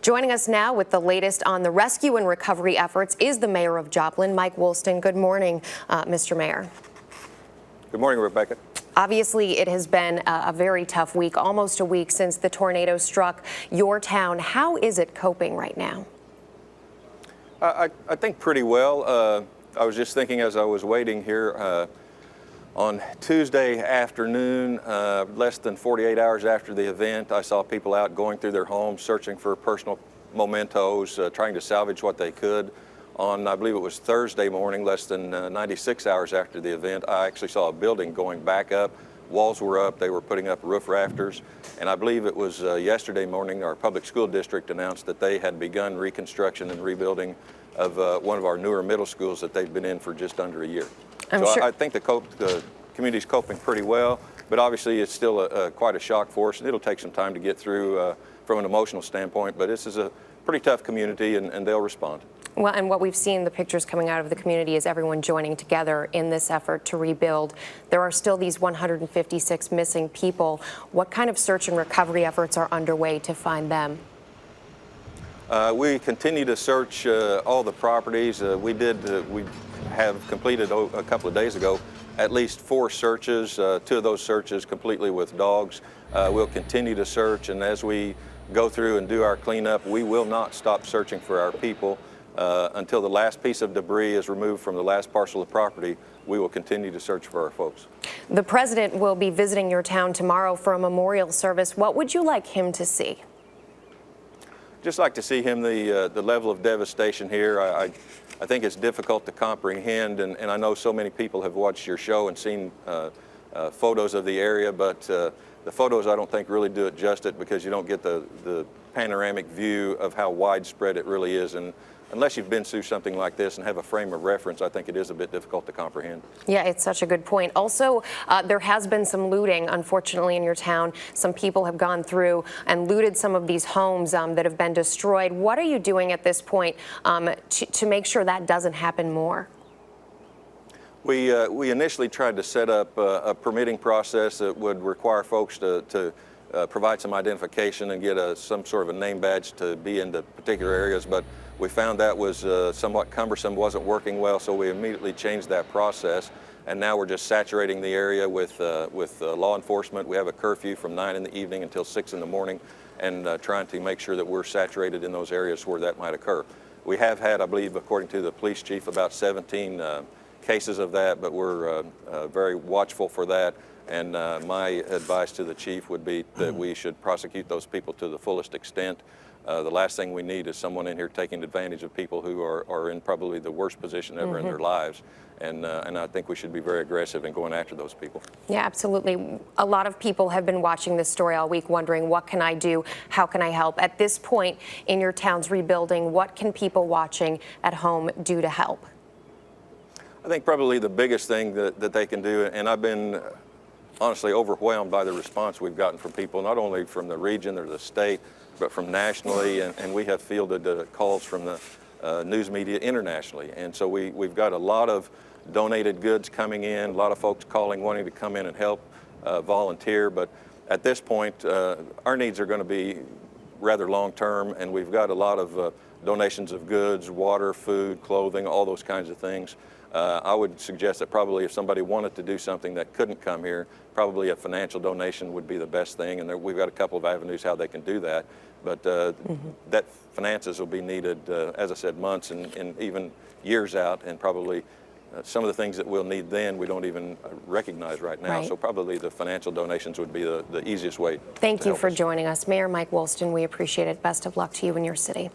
Joining us now with the latest on the rescue and recovery efforts is the mayor of Joplin, Mike Woolsten. Good morning, Mr. Mayor. Good morning, Rebecca. Obviously, it has been a very tough week, almost a week since the tornado struck your town. How is it coping right now? I think pretty well. I was just thinking as I was waiting here on Tuesday afternoon, less than 48 hours after the event, I saw people out going through their homes, searching for personal mementos, trying to salvage what they could. On, I believe it was Thursday morning, less than 96 hours after the event, I actually saw a building going back up. Walls were up, they were putting up roof rafters, and I believe it was yesterday morning our public school district announced that they had begun reconstruction and rebuilding of one of our newer middle schools that they've been in for just under a year. I think the community's coping pretty well, but obviously it's still quite a shock for us, and it'll take some time to get through from an emotional standpoint, but this is a pretty tough community, and they'll respond. Well, and what we've seen, the pictures coming out of the community, is everyone joining together in this effort to rebuild. There are still these 156 missing people. What kind of search and recovery efforts are underway to find them? We continue to search all the properties. We have completed a couple of days ago at least 4 searches, 2 of those searches completely with dogs. We'll continue to search, and as we go through and do our cleanup, we will not stop searching for our people. Until the last piece of debris is removed from the last parcel of property, we will continue to search for our folks. The president will be visiting your town tomorrow for a memorial service. What would you like him to see? Just like to see him the level of devastation here. I think it's difficult to comprehend, and I know so many people have watched your show and seen photos of the area, but the photos I don't think really do it justice because you don't get the panoramic view of how widespread it really is. And unless you've been through something like this and have a frame of reference, I think it is a bit difficult to comprehend. Yeah, it's such a good point. Also, there has been some looting, unfortunately, in your town. Some people have gone through and looted some of these homes that have been destroyed. What are you doing at this point to make sure that doesn't happen more? We initially tried to set up a permitting process that would require folks to provide some identification and get some sort of a name badge to be in the particular areas, but we found that was somewhat cumbersome, wasn't working well, so we immediately changed that process, and now we're just saturating the area with law enforcement. We have a curfew from 9 in the evening until 6 in the morning, and trying to make sure that we're saturated in those areas where that might occur. We have had, I believe, according to the police chief, about 17 cases of that, but we're very watchful for that. And my advice to the chief would be that we should prosecute those people to the fullest extent. The last thing we need is someone in here taking advantage of people who are in probably the worst position ever in their lives. And I think we should be very aggressive in going after those people. Yeah, absolutely. A lot of people have been watching this story all week wondering, what can I do? How can I help? At this point in your town's rebuilding, what can people watching at home do to help? I think probably the biggest thing that they can do, and I've been honestly overwhelmed by the response we've gotten from people, not only from the region or the state, but from nationally, and we have fielded calls from the news media internationally. And so we've got a lot of donated goods coming in, a lot of folks calling, wanting to come in and help volunteer. But at this point, our needs are going to be rather long-term, and we've got a lot of donations of goods, water, food, clothing, all those kinds of things. I would suggest that probably if somebody wanted to do something that couldn't come here, probably a financial donation would be the best thing, and we've got a couple of avenues how they can do that. But that finances will be needed, as I said, months and even years out, and probably some of the things that we'll need then we don't even recognize right now. Right. So probably the financial donations would be the easiest way. Thank you for joining us. Mayor Mike Woolsten, we appreciate it. Best of luck to you and your city.